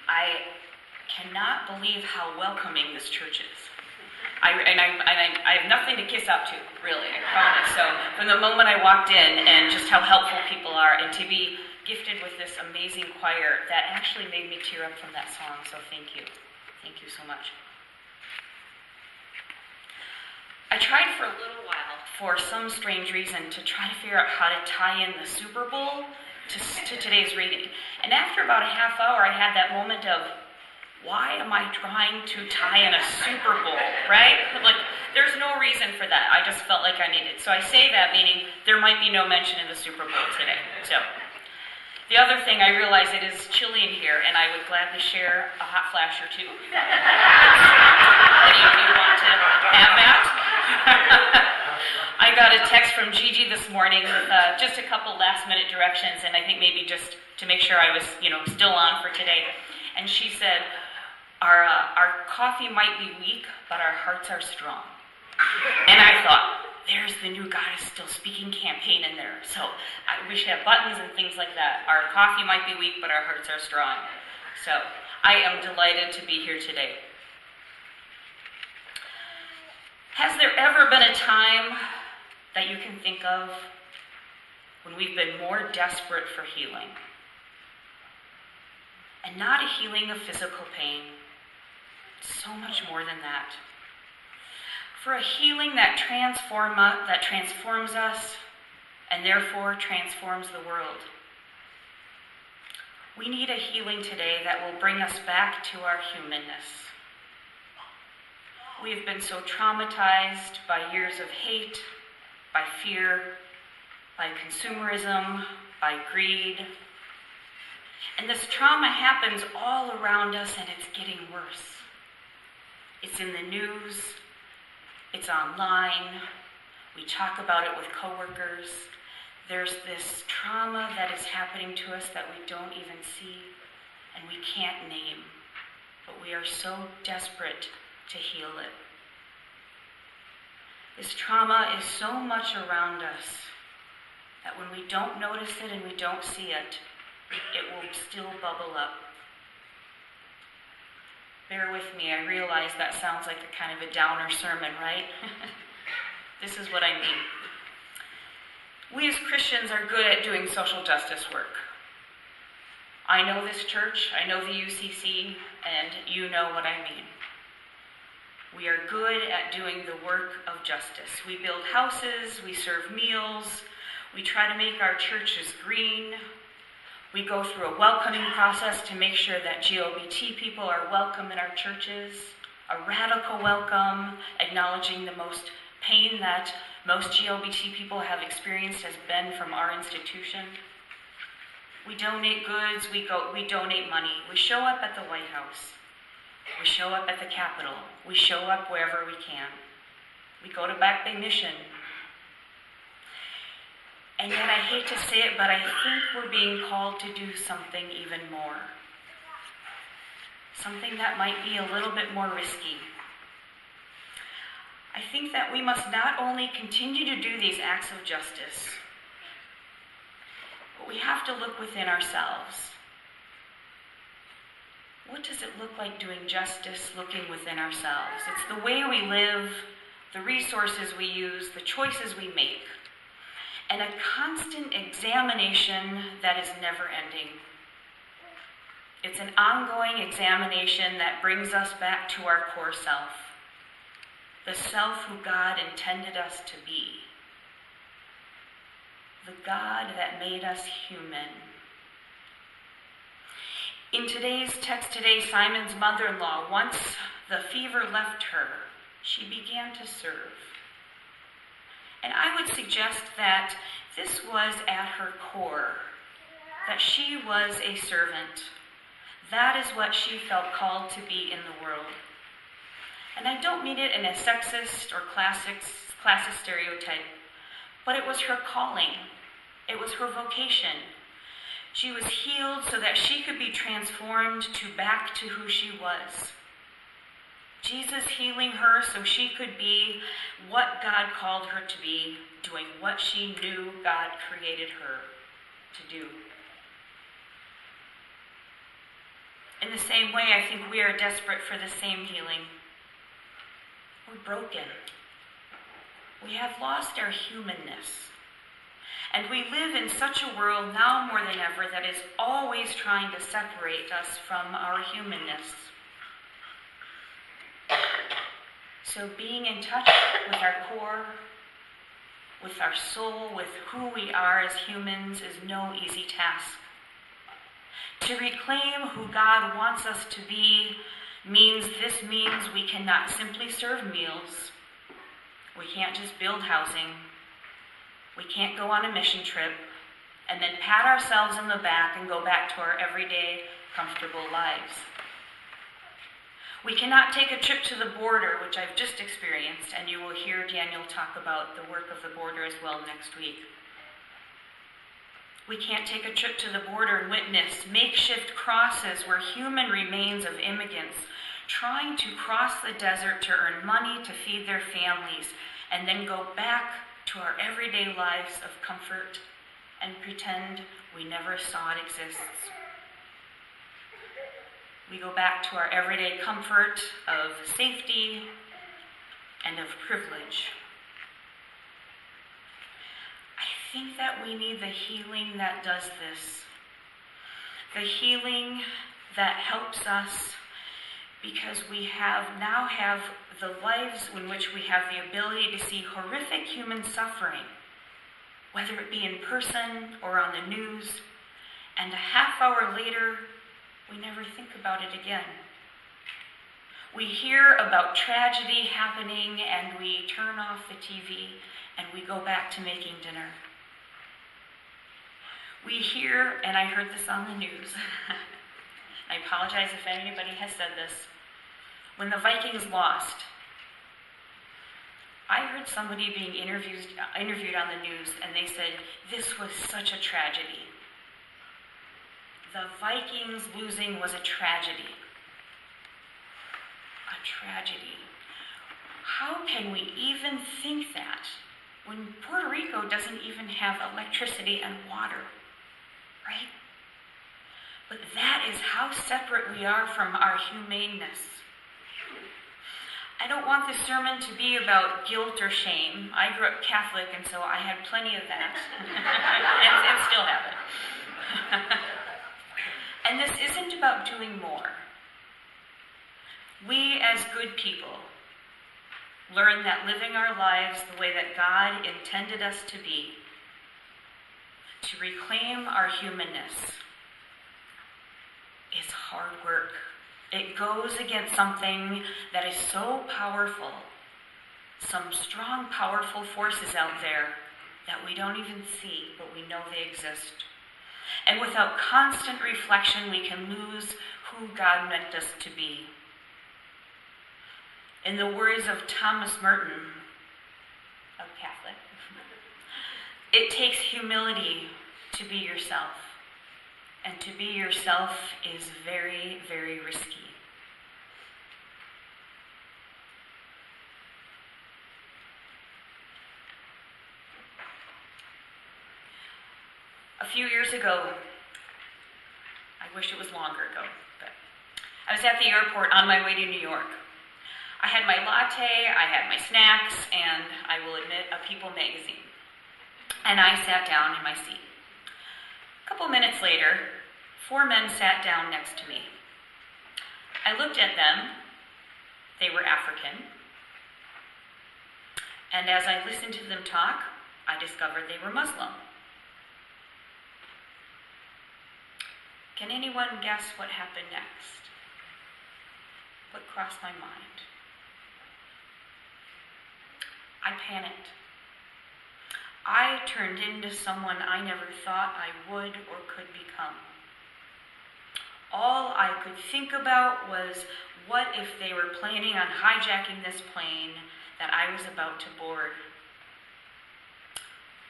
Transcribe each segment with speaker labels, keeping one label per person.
Speaker 1: I cannot believe how welcoming this church is. I have nothing to kiss up to, really, I promise. So from the moment I walked in, and just how helpful people are, and to be gifted with this amazing choir, that actually made me tear up from that song, so thank you. Thank you so much. I tried for a little while, for some strange reason, to try to figure out how to tie in the Super Bowl to today's reading. And after about a half hour, I had that moment of, why am I trying to tie in a Super Bowl, right? Like, there's no reason for that. I just felt like I needed. So I say that meaning there might be no mention of the Super Bowl today. So the other thing, I realize it is chilly in here, and I would gladly share a hot flash or two. Any of you want to have that? I got a text from Gigi this morning with just a couple last-minute directions, and I think maybe just to make sure I was, still on for today. And she said, our coffee might be weak, but our hearts are strong. And I thought, there's the new God is still speaking campaign in there. So we should have buttons and things like that. Our coffee might be weak, but our hearts are strong. So I am delighted to be here today. Has there ever been a time that you can think of when we've been more desperate for healing? And not a healing of physical pain, so much more than that. For a healing that transforms us and therefore transforms the world. We need a healing today that will bring us back to our humanness. We have been so traumatized by years of hate, by fear, by consumerism, by greed. And this trauma happens all around us, and it's getting worse. It's in the news, it's online, we talk about it with coworkers. There's this trauma that is happening to us that we don't even see and we can't name, but we are so desperate to heal it. This trauma is so much around us that when we don't notice it and we don't see it, it will still bubble up. Bear with me, I realize that sounds like a kind of a downer sermon, right? This is what I mean. We as Christians are good at doing social justice work. I know this church, I know the UCC, and you know what I mean. We are good at doing the work of justice. We build houses, we serve meals, we try to make our churches green. We go through a welcoming process to make sure that LGBT people are welcome in our churches, a radical welcome, acknowledging the most pain that most LGBT people have experienced has been from our institution. We donate goods, we donate money. We show up at the White House. We show up at the Capitol. We show up wherever we can. We go to Back Bay Mission. And yet I hate to say it, but I think we're being called to do something even more. Something that might be a little bit more risky. I think that we must not only continue to do these acts of justice, but we have to look within ourselves. What does it look like doing justice, looking within ourselves? It's the way we live, the resources we use, the choices we make, and a constant examination that is never ending. It's an ongoing examination that brings us back to our core self, the self who God intended us to be, the God that made us human. In today's text today, Simon's mother-in-law, once the fever left her, she began to serve. And I would suggest that this was at her core, that she was a servant. That is what she felt called to be in the world. And I don't mean it in a sexist or classist stereotype, but it was her calling. It was her vocation. She was healed so that she could be transformed back to who she was. Jesus healing her so she could be what God called her to be, doing what she knew God created her to do. In the same way, I think we are desperate for the same healing. We're broken. We have lost our humanness. And we live in such a world now more than ever that is always trying to separate us from our humanness. So being in touch with our core, with our soul, with who we are as humans is no easy task. To reclaim who God wants us to be means we cannot simply serve meals. We can't just build housing. We can't go on a mission trip and then pat ourselves in the back and go back to our everyday, comfortable lives. We cannot take a trip to the border, which I've just experienced, and you will hear Daniel talk about the work of the border as well next week. We can't take a trip to the border and witness makeshift crosses where human remains of immigrants trying to cross the desert to earn money to feed their families and then go back to our everyday lives of comfort and pretend we never saw it exists. We go back to our everyday comfort of safety and of privilege. I think that we need the healing that does this. The healing that helps us because we now have the lives in which we have the ability to see horrific human suffering, whether it be in person or on the news, and a half hour later, we never think about it again. We hear about tragedy happening and we turn off the TV and we go back to making dinner. We hear, and I heard this on the news, I apologize if anybody has said this, when the Vikings lost, I heard somebody being interviewed on the news, and they said, this was such a tragedy. The Vikings losing was a tragedy. A tragedy. How can we even think that when Puerto Rico doesn't even have electricity and water, right? But that is how separate we are from our humaneness. I don't want this sermon to be about guilt or shame. I grew up Catholic, and so I had plenty of that, and still have it. And this isn't about doing more. We, as good people, learn that living our lives the way that God intended us to be, to reclaim our humanness, is hard work. It goes against something that is so powerful, some strong, powerful forces out there that we don't even see, but we know they exist. And without constant reflection, we can lose who God meant us to be. In the words of Thomas Merton, a Catholic, it takes humility to be yourself. And to be yourself is very, very risky. A few years ago, I wish it was longer ago, but I was at the airport on my way to New York. I had my latte, I had my snacks, and I will admit, a People magazine. And I sat down in my seat. A couple minutes later, 4 men sat down next to me. I looked at them. They were African. And as I listened to them talk, I discovered they were Muslim. Can anyone guess what happened next? What crossed my mind? I panicked. I turned into someone I never thought I would or could become. All I could think about was, what if they were planning on hijacking this plane that I was about to board?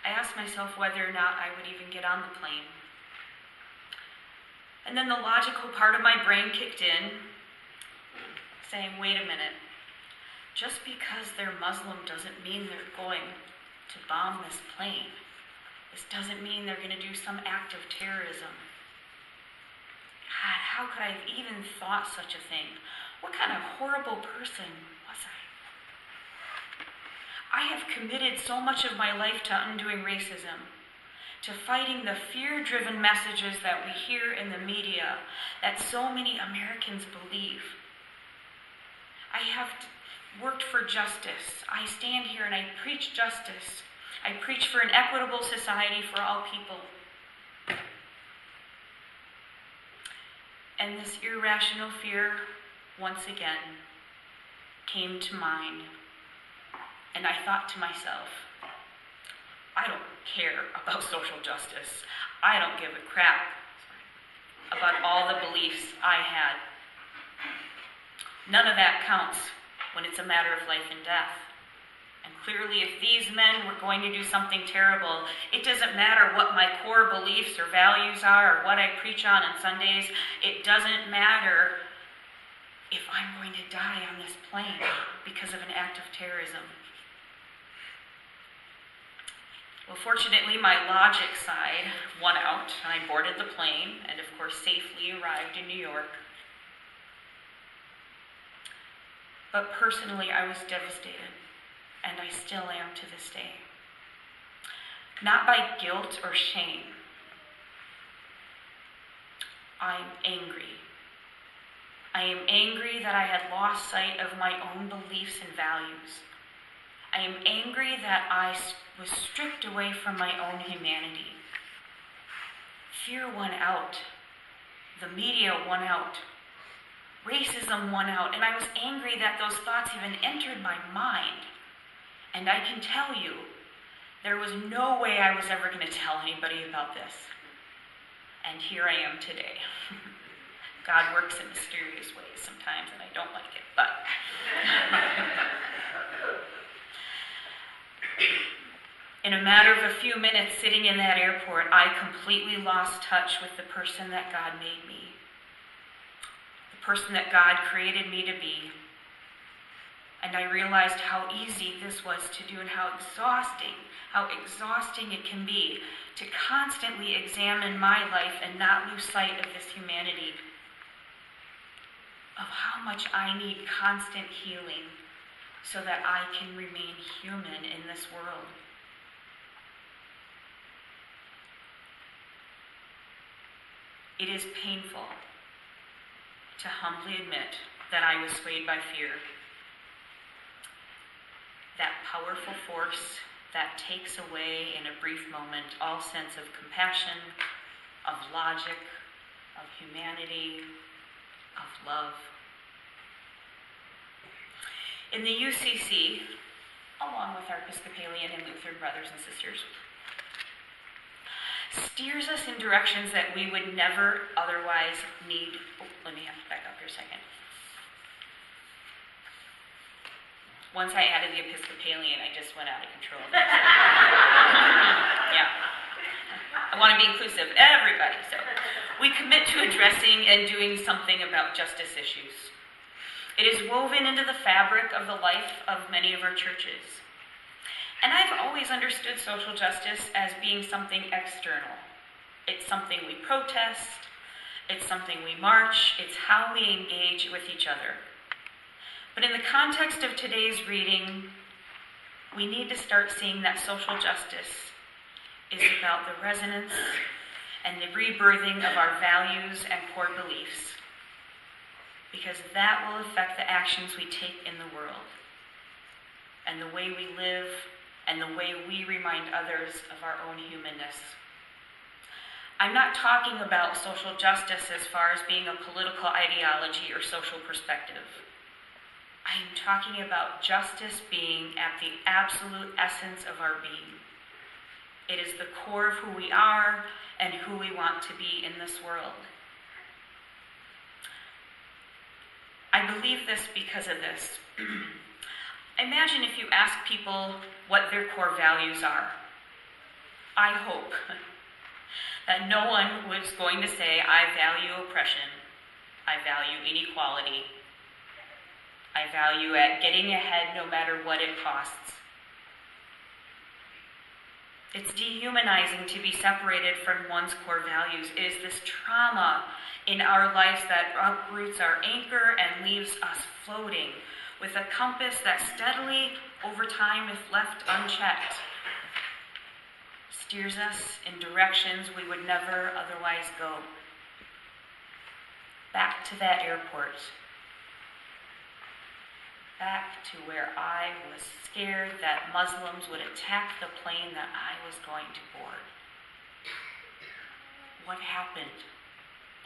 Speaker 1: I asked myself whether or not I would even get on the plane. And then the logical part of my brain kicked in, saying, wait a minute, just because they're Muslim doesn't mean they're going to bomb this plane. This doesn't mean they're going to do some act of terrorism. God, how could I have even thought such a thing? What kind of horrible person was I? I have committed so much of my life to undoing racism, to fighting the fear-driven messages that we hear in the media that so many Americans believe. I have worked for justice. I stand here and I preach justice. I preach for an equitable society for all people. And this irrational fear, once again, came to mind. And I thought to myself, I don't care about social justice. I don't give a crap about all the beliefs I had. None of that counts when it's a matter of life and death. And clearly, if these men were going to do something terrible, it doesn't matter what my core beliefs or values are or what I preach on Sundays. It doesn't matter if I'm going to die on this plane because of an act of terrorism. Well, fortunately, my logic side won out, and I boarded the plane and, of course, safely arrived in New York. But personally, I was devastated, and I still am to this day. Not by guilt or shame. I'm angry. I am angry that I had lost sight of my own beliefs and values. I am angry that I was stripped away from my own humanity. Fear won out. The media won out. Racism won out. And I was angry that those thoughts even entered my mind. And I can tell you, there was no way I was ever going to tell anybody about this. And here I am today. God works in mysterious ways sometimes, and I don't like it, but... In a matter of a few minutes sitting in that airport, I completely lost touch with the person that God made me. The person that God created me to be. And I realized how easy this was to do and how exhausting it can be to constantly examine my life and not lose sight of this humanity, of how much I need constant healing so that I can remain human in this world. It is painful to humbly admit that I was swayed by fear. That powerful force that takes away in a brief moment all sense of compassion, of logic, of humanity, of love. In the UCC, along with our Episcopalian and Lutheran brothers and sisters, steers us in directions that we would never otherwise need. Oh, let me have to back up here a second. Once I added the Episcopalian, I just went out of control. Yeah. I want to be inclusive, everybody. So we commit to addressing and doing something about justice issues. It is woven into the fabric of the life of many of our churches. And I've always understood social justice as being something external. It's something we protest, it's something we march, it's how we engage with each other. But in the context of today's reading, we need to start seeing that social justice is about the resonance and the rebirthing of our values and core beliefs, because that will affect the actions we take in the world and the way we live and the way we remind others of our own humanness. I'm not talking about social justice as far as being a political ideology or social perspective. I am talking about justice being at the absolute essence of our being. It is the core of who we are and who we want to be in this world. I believe this because of this. Imagine if you ask people what their core values are. I hope that no one was going to say, I value oppression, I value inequality, I value getting ahead no matter what it costs. It's dehumanizing to be separated from one's core values. It is this trauma in our lives that uproots our anchor and leaves us floating with a compass that steadily, over time, if left unchecked, steers us in directions we would never otherwise go. Back to that airport. Back to where I was scared that Muslims would attack the plane that I was going to board. What happened?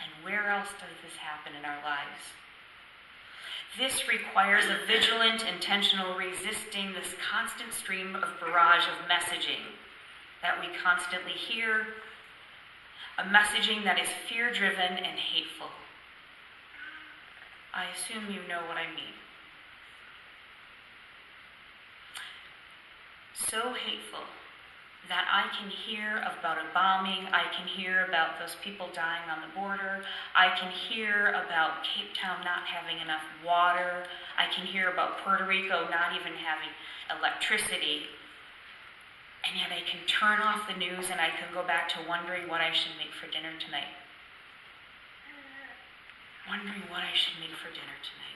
Speaker 1: And where else does this happen in our lives? This requires a vigilant, intentional resisting this constant stream of barrage of messaging that we constantly hear, a messaging that is fear-driven and hateful. I assume you know what I mean. So hateful that I can hear about a bombing, I can hear about those people dying on the border, I can hear about Cape Town not having enough water, I can hear about Puerto Rico not even having electricity, and yet I can turn off the news and I can go back to wondering what I should make for dinner tonight. Wondering what I should make for dinner tonight.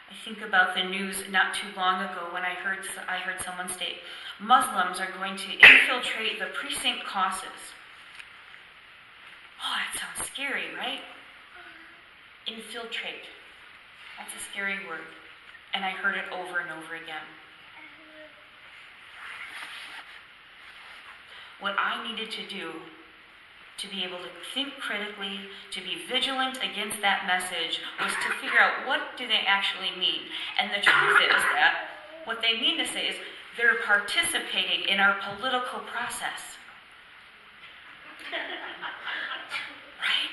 Speaker 1: I think about the news not too long ago when I heard someone state, Muslims are going to infiltrate the precinct caucus. Oh, that sounds scary, right? Infiltrate. That's a scary word. And I heard it over and over again. What I needed to do to be able to think critically, to be vigilant against that message, was to figure out what do they actually mean. And the truth is that what they mean to say is they're participating in our political process. Right?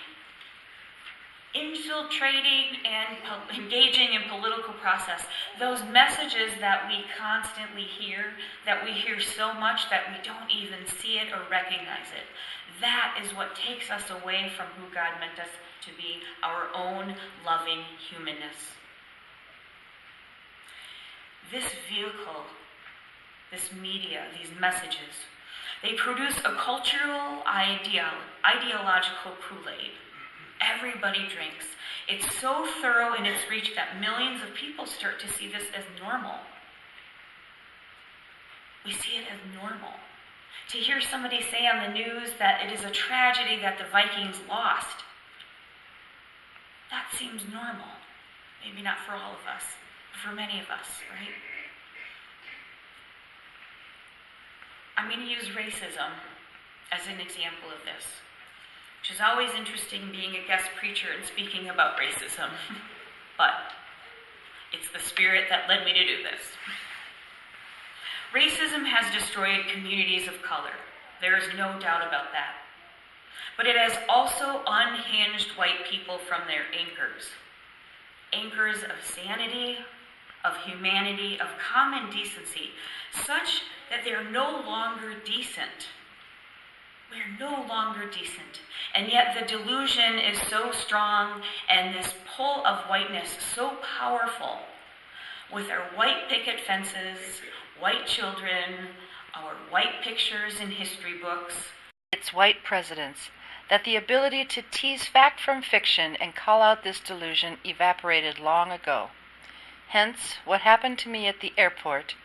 Speaker 1: Infiltrating and engaging in political process. Those messages that we constantly hear, that we hear so much that we don't even see it or recognize it. That is what takes us away from who God meant us to be, our own loving humanness. This vehicle, this media, these messages, they produce a cultural ideological Kool-Aid. Everybody drinks. It's so thorough in its reach that millions of people start to see this as normal. We see it as normal. To hear somebody say on the news that it is a tragedy that the Vikings lost, that seems normal. Maybe not for all of us, but for many of us, right? I'm going to use racism as an example of this, which is always interesting being a guest preacher and speaking about racism. But it's the Spirit that led me to do this. Racism has destroyed communities of color. There is no doubt about that. But it has also unhinged white people from their anchors. Anchors of sanity, of humanity, of common decency, such that they are no longer decent. We are no longer decent. And yet the delusion is so strong and this pull of whiteness so powerful with our white picket fences, white children, our white pictures in history books.
Speaker 2: It's white presidents, that the ability to tease fact from fiction and call out this delusion evaporated long ago. Hence, what happened to me at the airport,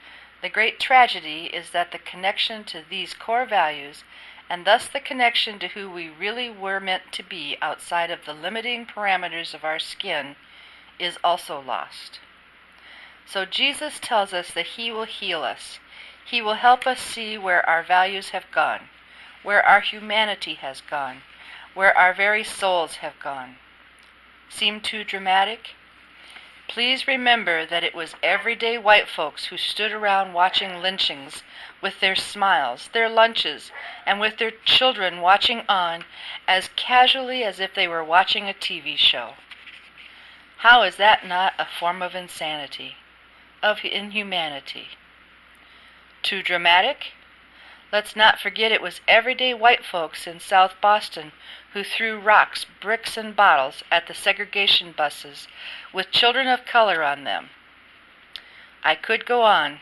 Speaker 2: the great tragedy is that the connection to these core values, and thus the connection to who we really were meant to be outside of the limiting parameters of our skin, is also lost. So Jesus tells us that He will heal us. He will help us see where our values have gone, where our humanity has gone, where our very souls have gone. Seem too dramatic? Please remember that it was everyday white folks who stood around watching lynchings with their smiles, their lunches, and with their children watching on as casually as if they were watching a TV show. How is that not a form of insanity, of inhumanity? Too dramatic? Let's not forget it was everyday white folks in South Boston who threw rocks, bricks, and bottles at the segregation buses with children of color on them. I could go on.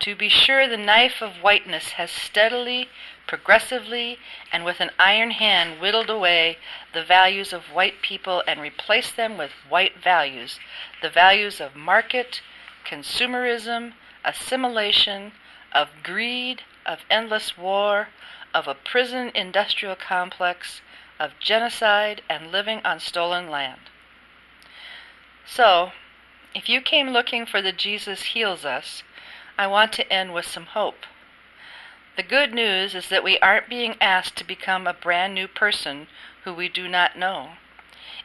Speaker 2: To be sure, the knife of whiteness has steadily, progressively, and with an iron hand whittled away the values of white people and replaced them with white values, the values of market, consumerism, assimilation, of greed, of endless war, of a prison industrial complex, of genocide and living on stolen land. So, if you came looking for the Jesus heals us, I want to end with some hope. The good news is that we aren't being asked to become a brand new person who we do not know.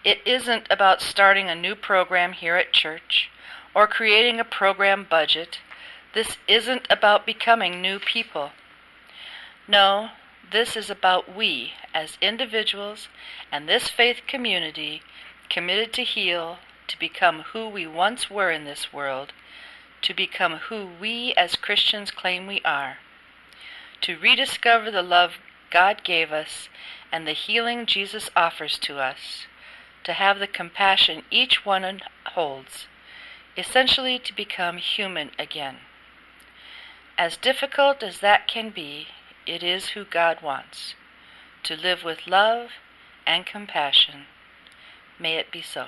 Speaker 2: It isn't about starting a new program here at church or creating a program budget. This isn't about becoming new people. No, this is about we as individuals and this faith community committed to heal, to become who we once were in this world, to become who we as Christians claim we are, to rediscover the love God gave us and the healing Jesus offers to us, to have the compassion each one holds, essentially to become human again. As difficult as that can be, it is who God wants, to live with love and compassion. May it be so.